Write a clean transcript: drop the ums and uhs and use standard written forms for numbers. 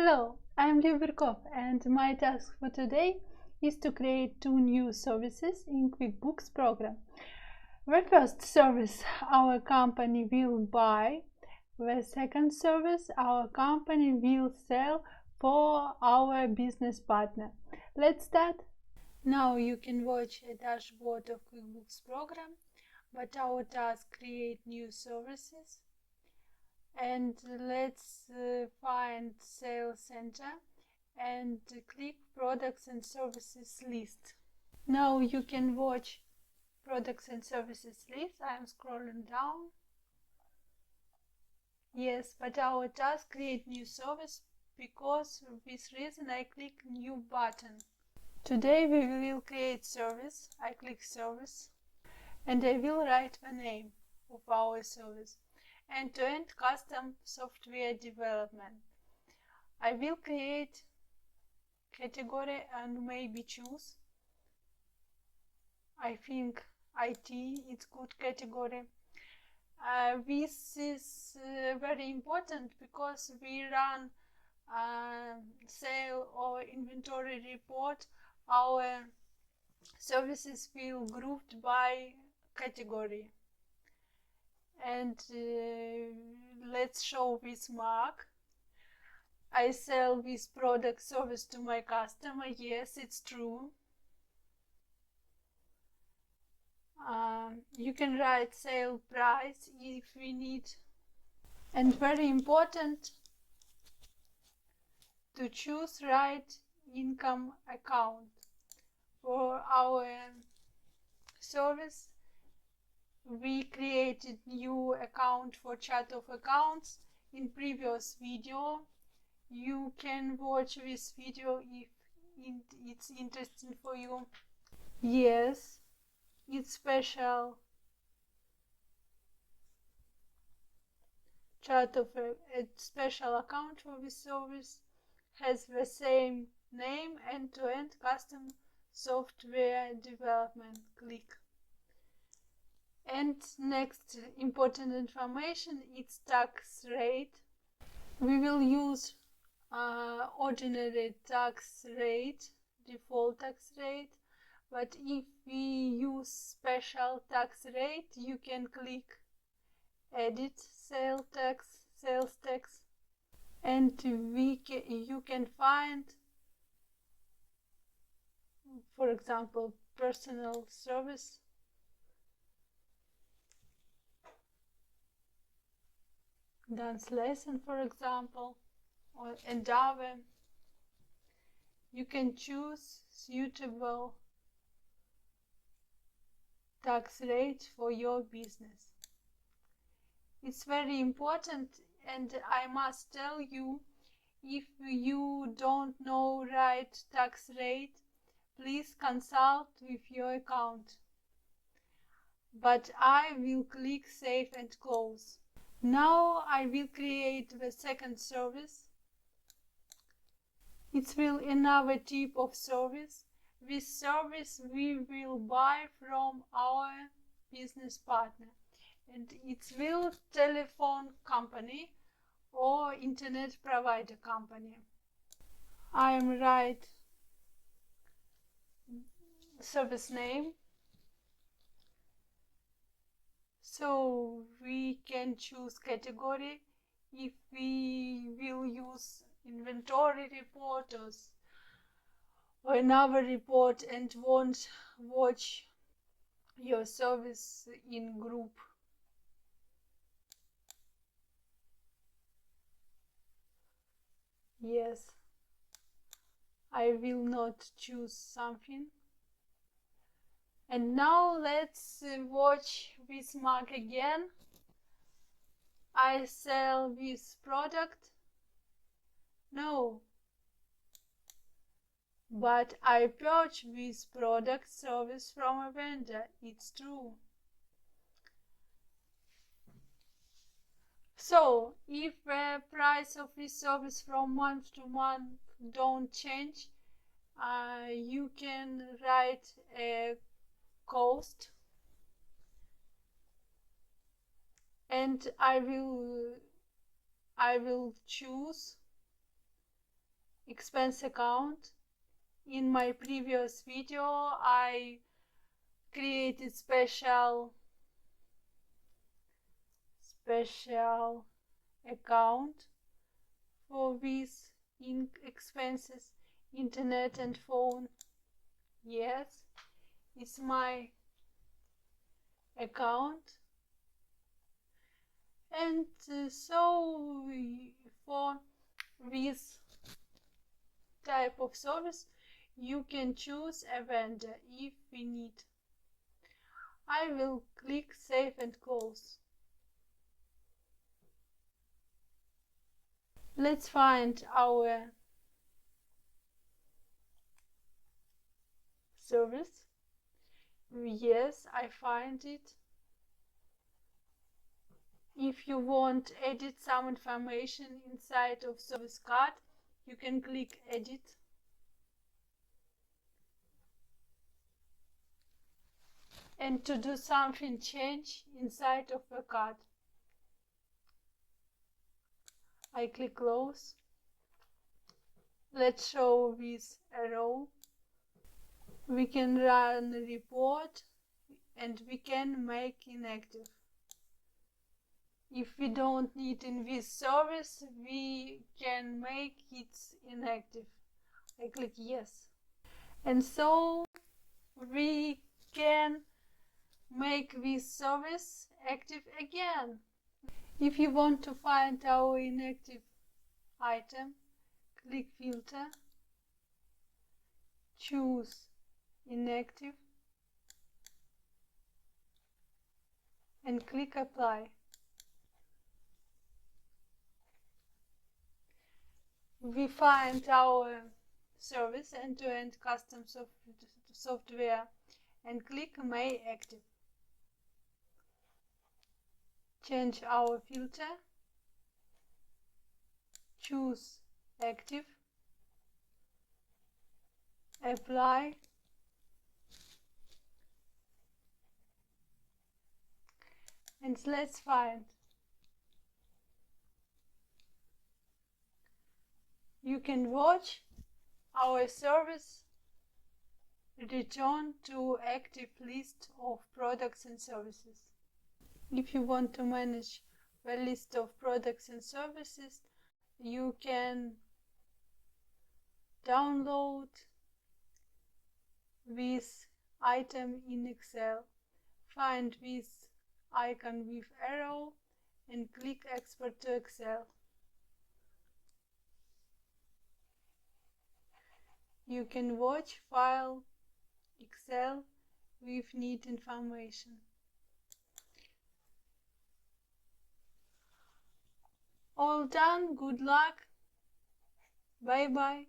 Hello, I'm Liberkov, and my task for today is to create two new services in QuickBooks program. The first service our company will buy. The second service our company will sell for our business partner. Let's start. Now you can watch a dashboard of QuickBooks program, but our task create new services. And let's find Sales Center and click Products and Services list. Now you can watch Products and Services list. I am scrolling down. Yes, but our task create new service because for this reason I click New button. Today we will create service. I click Service and I will write the name of our service. End-to-end custom software development. I will create category and maybe choose. I think IT is good category. This is very important because we run sale or inventory report. Our services will grouped by category. And let's show this mark. I sell this product service to my customer. Yes, it's true. You can write sale price if we need. And very important to choose right income account. For our service, we created new account for chart of accounts in previous video. You can watch this video if it's interesting for you. Yes, it's special chart of a special account for this service, has the same name, end-to-end custom software development. Click. And next important information, it's tax rate. We will use ordinary tax rate, default tax rate, but if we use special tax rate, you can click edit sales tax, and you can find, for example, personal service. Dance lesson, for example, or endeavor. You can choose suitable tax rate for your business. It's very important, and I must tell you, if you don't know right tax rate, please consult with your account. But I will click Save and Close. Now I will create the second service. It will another type of service. This service we will buy from our business partner, and it will telephone company or internet provider company. I am write service name. So we can choose category if we will use inventory reporters or another report and won't watch your service in group. Yes, I will not choose something. And now let's watch this mark again. I sell this product. No. But I purchase this product service from a vendor. It's true. So, if the price of this service from month to month don't change, you can write a cost, and I will choose expense account. In my previous video, I created special account for these expenses, internet and phone. Yes, it's my account. And so for this type of service, you can choose a vendor if we need. I will click Save and Close. Let's find our service. Yes, I find it. If you want to edit some information inside of service card, you can click Edit. And to do something change inside of the card, I click Close. Let's show this arrow. We can run a report and we can make inactive. If we don't need in this service, we can make it inactive. I click Yes. And so we can make this service active again. If you want to find our inactive item, click Filter, choose Inactive, and click Apply. We find our service end-to-end custom software and click Make Active. Change our filter, choose Active, Apply, and let's find. You can watch our service return to active list of products and services. If you want to manage the list of products and services, you can download this item in Excel. Find this icon with arrow and click Export to Excel. You can watch file Excel with need information. All done. Good luck. Bye bye.